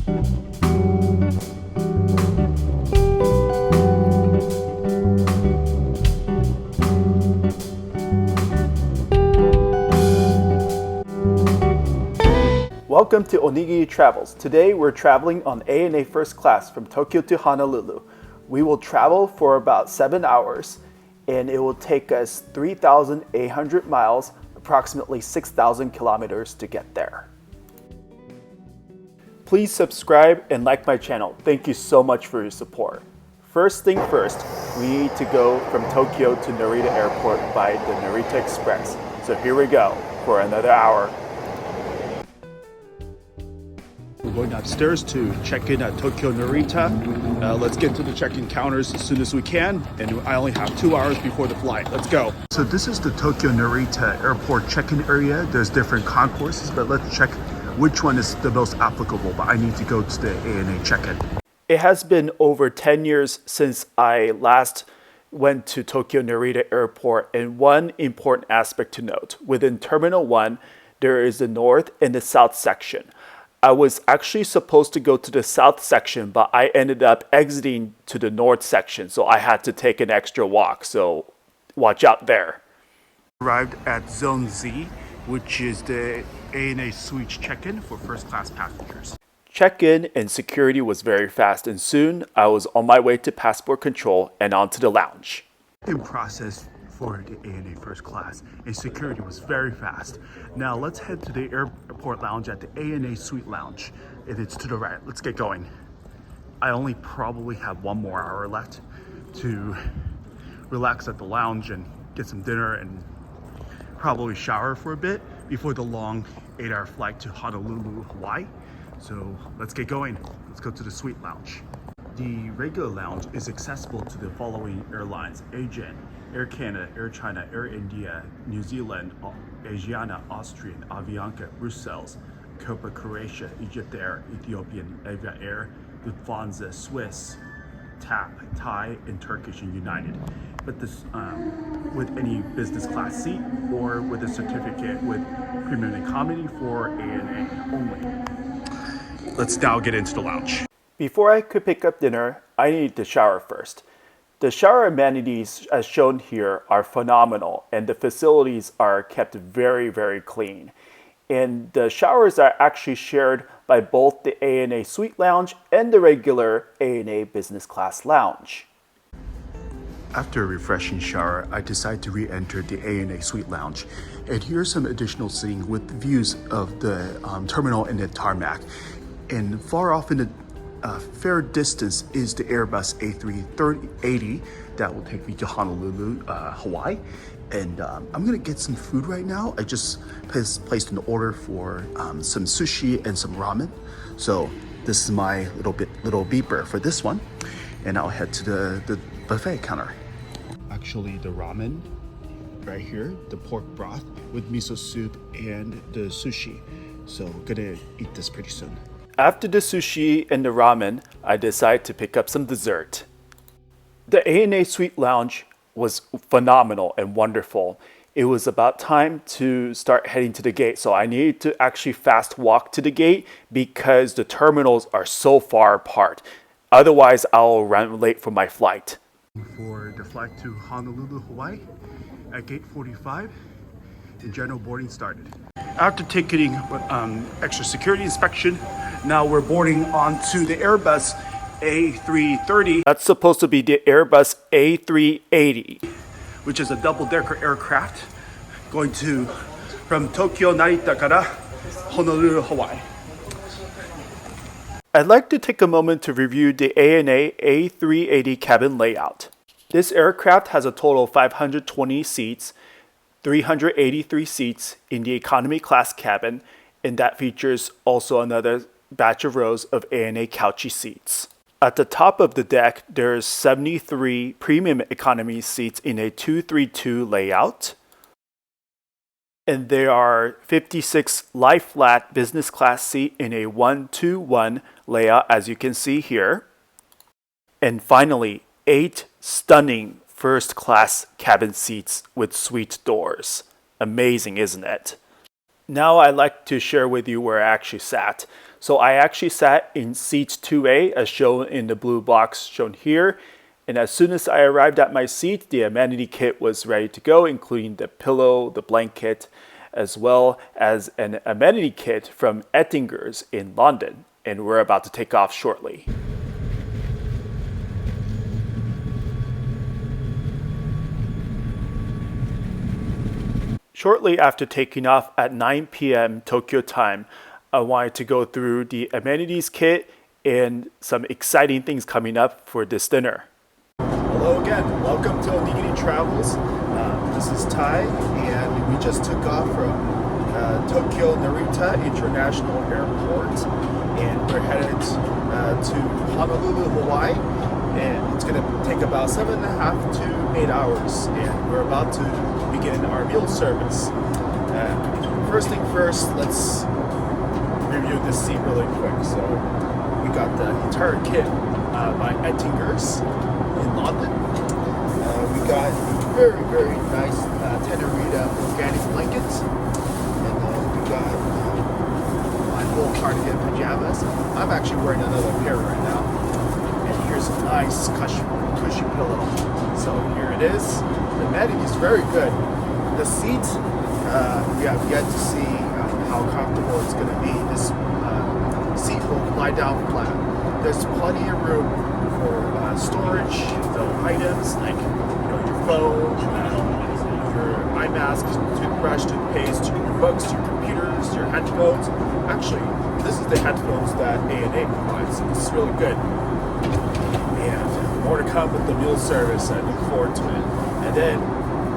Welcome to Onigiri Travels. Today we're traveling on ANA First Class from Tokyo to Honolulu. We will travel for about 7 hours and it will take us 3,800 miles, approximately 6,000 kilometers to get there. Please subscribe and like my channel. Thank you so much for your support. First thing first, we need to go from Tokyo to Narita Airport by the Narita Express. So here we go for another hour. We're going upstairs to check in at Tokyo Narita. Let's get to the check-in counters as soon as we can. And I only have 2 hours before the flight. Let's go. So this is the Tokyo Narita airport check-in area. There's different concourses, but let's check which one is the most applicable. But I need to go to the ANA check-in. It has been over 10 years since I last went to Tokyo Narita Airport. And one important aspect to note, within Terminal 1, there is the north and the south section. I was actually supposed to go to the south section, but I ended up exiting to the north section, so I had to take an extra walk, so watch out there. Arrived at Zone Z, which is the ANA Suite check-in for first-class passengers. Check-in and security was very fast, and soon I was on my way to passport control and onto the lounge. In process for the ANA First Class, and security was very fast. Now let's head to the airport lounge at the ANA Suite Lounge. It's to the right. Let's get going. I only probably have 1 more hour left to relax at the lounge and get some dinner and probably shower for a bit before the long 8-hour flight to Honolulu, Hawaii. So let's get going. Let's go to the Suite Lounge. The regular lounge is accessible to the following airlines: AJet, Air Canada, Air China, Air India, New Zealand, Asiana, Austrian, Avianca, Brussels, Copa Croatia, Egypt Air, Ethiopian, Ava Air, Lufthansa, Swiss, TAP, Thai, and Turkish and United. But this with any business class seat or with a certificate with premium economy for ANA only. Let's now get into the lounge. Before I could pick up dinner, I needed to shower first. The shower amenities as shown here are phenomenal, and the facilities are kept very, very clean. And the showers are actually shared by both the ANA Suite Lounge and the regular ANA Business Class Lounge. After a refreshing shower, I decided to re-enter the ANA Suite Lounge. And here's some additional seating with views of the terminal and the tarmac. And far off in the fair distance is the Airbus A380 that will take me to Honolulu, Hawaii. And I'm gonna get some food right now. I just placed an order for some sushi and some ramen. So this is my little beeper for this one. And I'll head to the buffet counter. Actually, the ramen right here, the pork broth with miso soup and the sushi. So I'm gonna eat this pretty soon. After the sushi and the ramen, I decided to pick up some dessert. The ANA Suite Lounge was phenomenal and wonderful. It was about time to start heading to the gate, so I needed to actually fast walk to the gate because the terminals are so far apart. Otherwise, I'll run late for my flight. For the flight to Honolulu, Hawaii, at gate 45, the general boarding started. After taking extra security inspection, now we're boarding onto the Airbus A330. That's supposed to be the Airbus A380, which is a double-decker aircraft going from Tokyo Narita kara Honolulu, Hawaii. I'd like to take a moment to review the ANA A380 cabin layout. This aircraft has a total of 520 seats, 383 seats in the economy class cabin, and that features also another batch of rows of ANA couchy seats. At the top of the deck, there's 73 premium economy seats in a 232 layout. And there are 56 lie flat business class seat in a 121 layout, as you can see here. And finally, 8 stunning first class cabin seats with suite doors. Amazing, isn't it? Now I'd like to share with you where I actually sat. So I actually sat in seat 2A as shown in the blue box shown here. And as soon as I arrived at my seat, the amenity kit was ready to go, including the pillow, the blanket, as well as an amenity kit from Ettinger's in London. And we're about to take off shortly. Shortly after taking off at 9 p.m. Tokyo time, I wanted to go through the amenities kit and some exciting things coming up for this dinner. Hello again, welcome to Onigiri Travels. This is Tai, and we just took off from Tokyo Narita International Airport, and we're headed to Honolulu, Hawaii, and it's going to take about 7.5 to 8 hours, and we're about to begin our meal service. First thing first, let's review this seat really quick. So we got the entire kit by Ettinger's in London. We got very, very nice Tenerita organic blankets, and we got my full cardigan pajamas. I'm actually wearing another pair right now, and here's a nice cushy pillow. So here it is. The bedding is very good. The seat, we have yet to see how comfortable it's going to be. This seat will lie down flat. There's plenty of room for storage, items like your phone, your eye mask, toothbrush, toothpaste, your books, your computers, your headphones. Actually, this is the headphones that ANA provides. So this is really good. And more to come with the meal service. I look forward to it. And then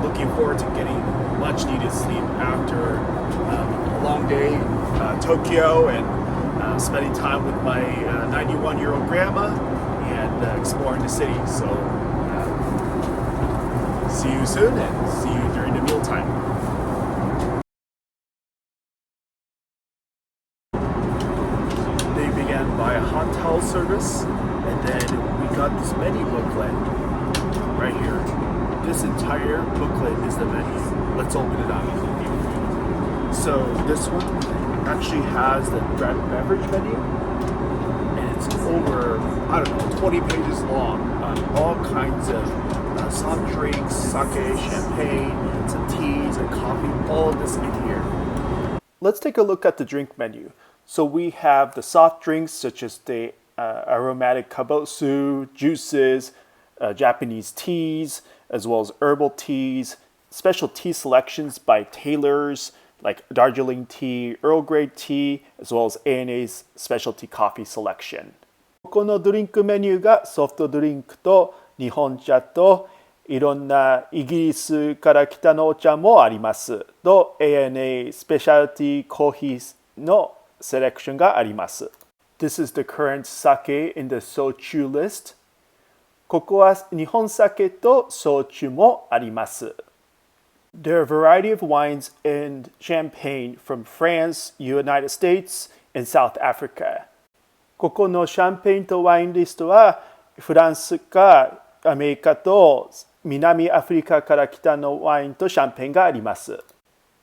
looking forward to getting much needed sleep after a long day in Tokyo, and spending time with my 91-year-old grandma and exploring the city. So see you soon, and see you during the mealtime. They began by a hot towel service, and then we got this menu booklet right here. This entire booklet is the menu. Let's open it up. So this one actually has the beverage menu, and it's over, 20 pages long. All kinds of soft drinks, sake, champagne, some teas and coffee, all of this in here. Let's take a look at the drink menu. So we have the soft drinks such as the aromatic kabosu, juices, Japanese teas, as well as herbal teas, special tea selections by tailors like Darjeeling tea, Earl Grey tea, as well as ANA's specialty coffee selection. ここのドリンクメニューがソフトドリンクと日本茶といろんなイギリスから来たのお茶もあります。と ANA スペシャルティコーヒーのセレクションがあります。This is the current sake in the sochu list. ここは日本酒と焼酎もあります。There are a variety of wines and champagne from France, United States, and South Africa. ここのシャンペーンとワインリストはフランスかアメリカと南アフリカから来たのワインとシャンペーンがあります。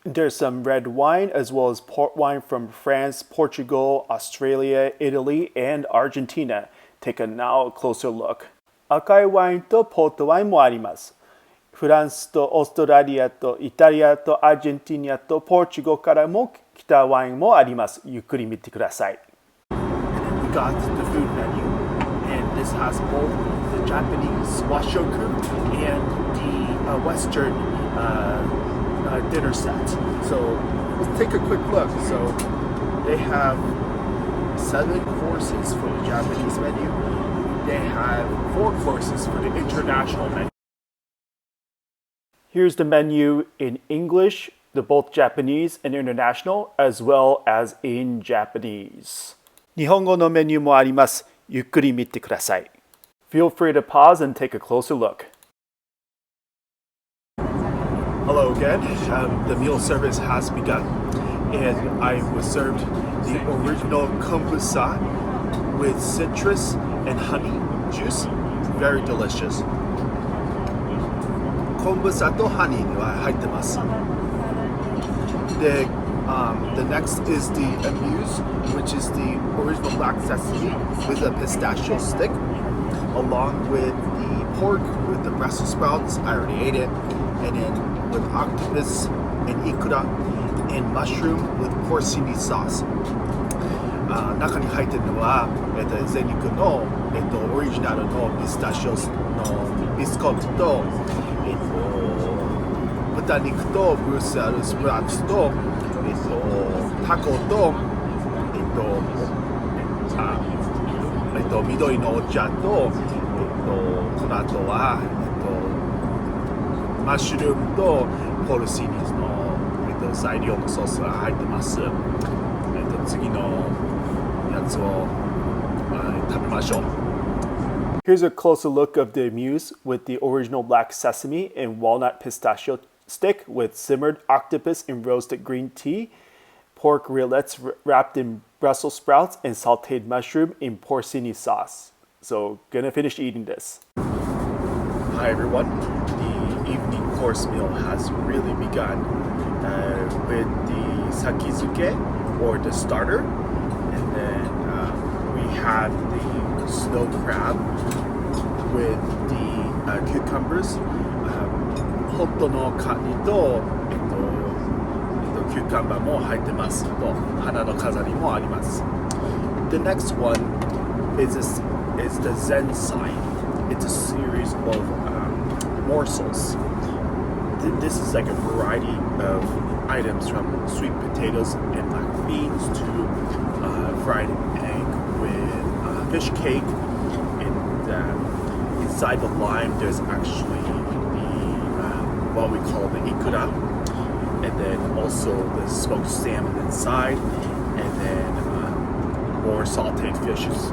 There's some red wine as well as port wine from France, Portugal, Australia, Italy, and Argentina. Take a now closer look. 赤いワインとポートワインもあります。フランスとオーストラリアとイタリアとアルゼンチンとポルトガルからも来たワインもあります。ゆっくり見てください。We got the food menu, and this has both the Japanese washoku and the Western dinner set. So let's take a quick look. So they have 7 courses for the Japanese menu. They have 4 courses for the international menu. Here's the menu in English, the both Japanese and international, as well as in Japanese. 日本語のメニューもあります。ゆっくり見てください。Feel free to pause and take a closer look. Hello again. The meal service has begun, and I was served the original kombucha with citrus and honey juice. Very delicious. 昆布茶とハニーは入ってます。で、The next is the Amuse, which is the original black sesame with a pistachio stick, along with the pork with the Brussels sprouts. I already ate it. And then with octopus and ikura and mushroom with porcini sauce. 中に入ってるのは、全肉の、オリジナルのピスタチオのビスコットと、豚肉とブルースアルスプラッツと、タコと、緑のお茶と、この後は、マッシュルームとポルシーニの、材料のソースが入ってます。次のやつを、食べましょう。Here's a closer look of the Amuse with the original black sesame and walnut pistachio stick with simmered octopus and roasted green tea, pork rillettes wrapped in Brussels sprouts, and sauteed mushroom in porcini sauce. So, gonna finish eating this. Hi everyone. The evening course meal has really begun with the Sakizuke or the starter, and then we have the snow crab with the cucumbers, ホットのカニと、キューカンバーも入ってますと、花の飾りもあります。The next one is the Zensai. It's a series of morsels. This is like a variety of items from sweet potatoes and black beans to fried egg with fish cake. And inside the lime, there's actually what we call the ikura, and then also the smoked salmon inside, and then more sauteed fishes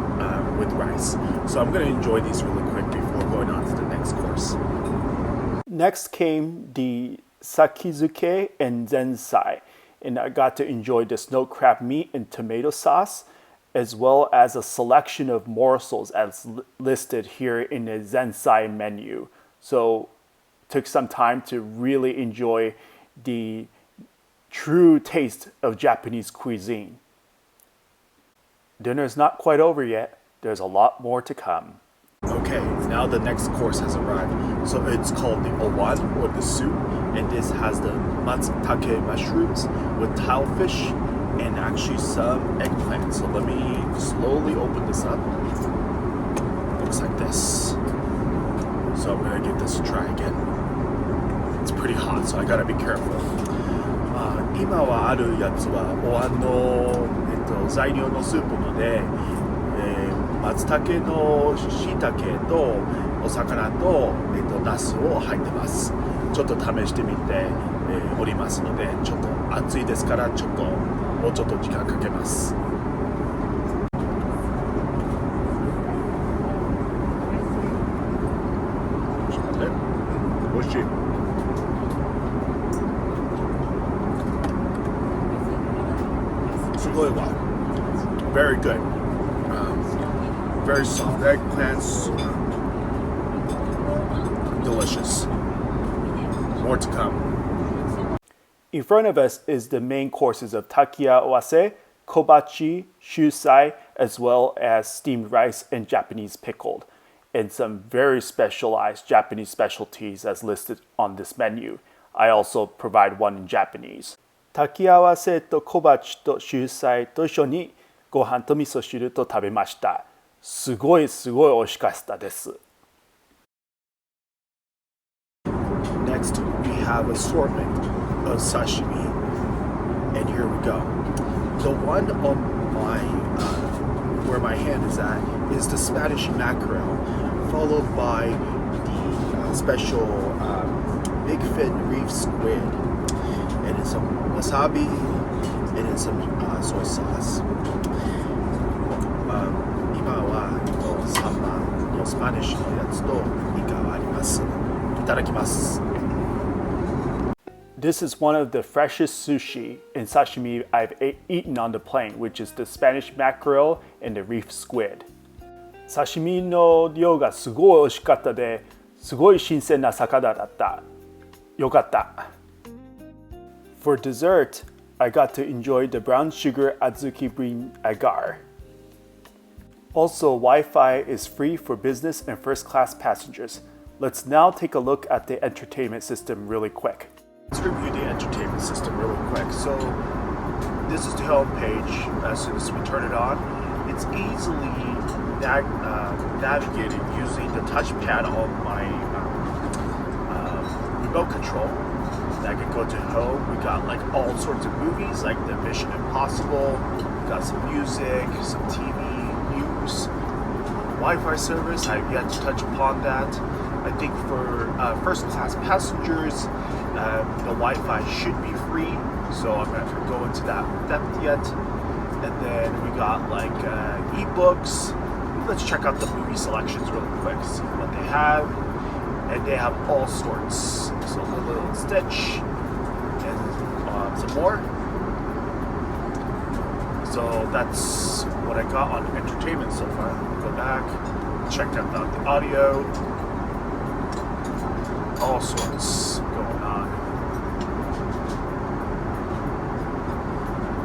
with rice. So I'm going to enjoy these really quick before going on to the next course. Next came the Sakizuke and Zensai, and I got to enjoy the snow crab meat and tomato sauce, as well as a selection of morsels as listed here in the Zensai menu. So took some time to really enjoy the true taste of Japanese cuisine. Dinner's not quite over yet. There's a lot more to come. Okay, now the next course has arrived. So it's called the owan, or the soup, and this has the matsutake mushrooms with tilefish and actually some eggplant. So let me slowly open this up. Looks like this. So I'm gonna give this a try again. It's pretty hot, so I gotta be careful. 今はあるやつはお椀の、材料のスープので、松茸の椎茸とお魚と、ナスを入ってます。ちょっと試してみて、おりますので、ちょっと暑いですからちょっともうちょっと時間かけます。おいしい。すごいわ。Very good. Very soft eggplants. Delicious. More to come. In front of us is the main courses of takiawase, kobachi, shusai, as well as steamed rice and Japanese pickled, and some very specialized Japanese specialties as listed on this menu. I also provide one in Japanese. Takiawase to kobachi to shusai to isho ni gohan to miso shiru to tabemashita. すごい美味しかったです。Next, we have assortment of sashimi, and here we go. The one on my where my hand is at is the Spanish mackerel, followed by the special big fin reef squid, and then some wasabi, and then some soy sauce. 今はサンマのスパニッシュのやつとイカがあります。いただきます。This is one of the freshest sushi and sashimi I've eaten on the plane, which is the Spanish mackerel and the reef squid. 刺身の量がすごい美味しかったで、すごい新鮮な魚だった。よかった。For dessert, I got to enjoy the brown sugar Azuki bean agar. Also, Wi-Fi is free for business and first class passengers. Let's now take a look at the entertainment system really quick. Let's review the entertainment system really quick. So this is the home page. As soon as we turn it on, it's easily navigated using the touchpad on my remote control. I can go to home. We got like all sorts of movies, like the Mission Impossible. We got some music, some TV, news, Wi-Fi service. I've yet to touch upon that. I think for first class passengers, the Wi-Fi should be free, so I'm not going to go into that depth yet. And then we got like ebooks. Let's check out the movie selections really quick, see what they have. And they have all sorts. So Lilo and Stitch and some more. So that's what I got on entertainment so far. Go back, check out the audio. All sorts going on.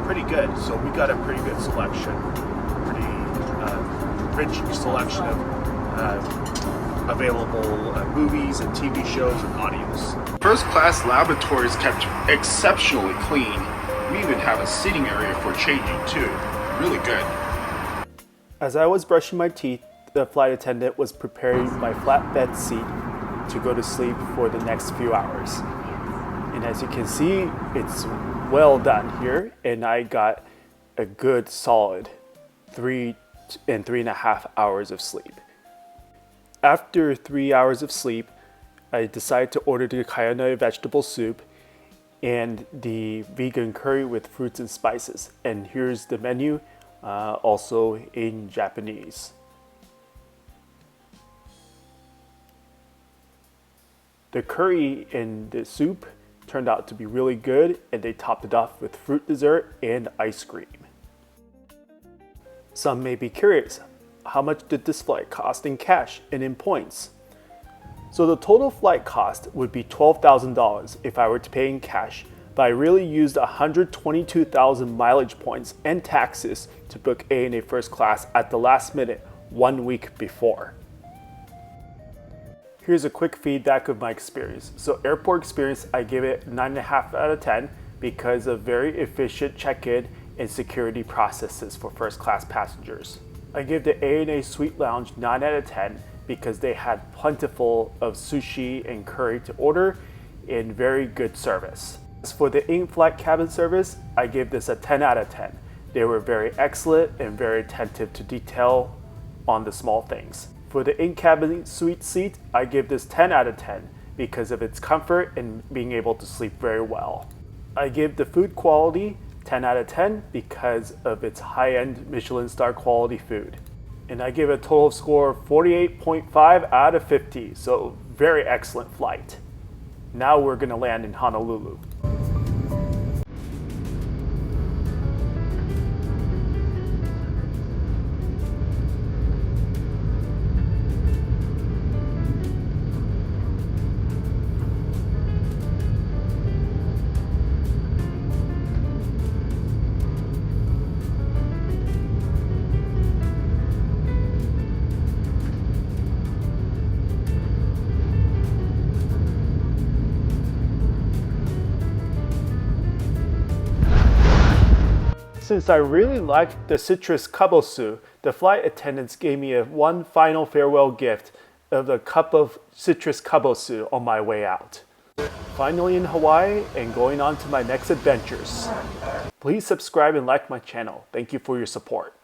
Pretty good. So we got a pretty good selection. Pretty rich selection of available movies and TV shows and audios. First class lavatory is kept exceptionally clean. We even have a sitting area for changing too. Really good. As I was brushing my teeth, the flight attendant was preparing my flatbed seat to go to sleep for the next few hours. And as you can see, it's well done here, and I got a good solid 3.5 hours of sleep. After 3 hours of sleep, I decided to order the kayane vegetable soup and the vegan curry with fruits and spices. And here's the menu, also in Japanese. The curry and the soup turned out to be really good, and they topped it off with fruit dessert and ice cream. Some may be curious, how much did this flight cost in cash and in points? So the total flight cost would be $12,000 if I were to pay in cash, but I really used 122,000 mileage points and taxes to book ANA first class at the last minute 1 week before. Here's a quick feedback of my experience. So airport experience, I give it 9.5 out of 10 because of very efficient check-in and security processes for first class passengers. I give the ANA Suite Lounge 9 out of 10 because they had plentiful of sushi and curry to order and very good service. As for the in-flight cabin service, I give this a 10 out of 10. They were very excellent and very attentive to detail on the small things. For the in-cabin suite seat, I give this 10 out of 10 because of its comfort and being able to sleep very well. I give the food quality 10 out of 10 because of its high-end Michelin star quality food. And I give a total score of 48.5 out of 50, so very excellent flight. Now we're gonna land in Honolulu. Since I really liked the citrus kabosu, the flight attendants gave me one final farewell gift of a cup of citrus kabosu on my way out. Finally in Hawaii and going on to my next adventures. Please subscribe and like my channel. Thank you for your support.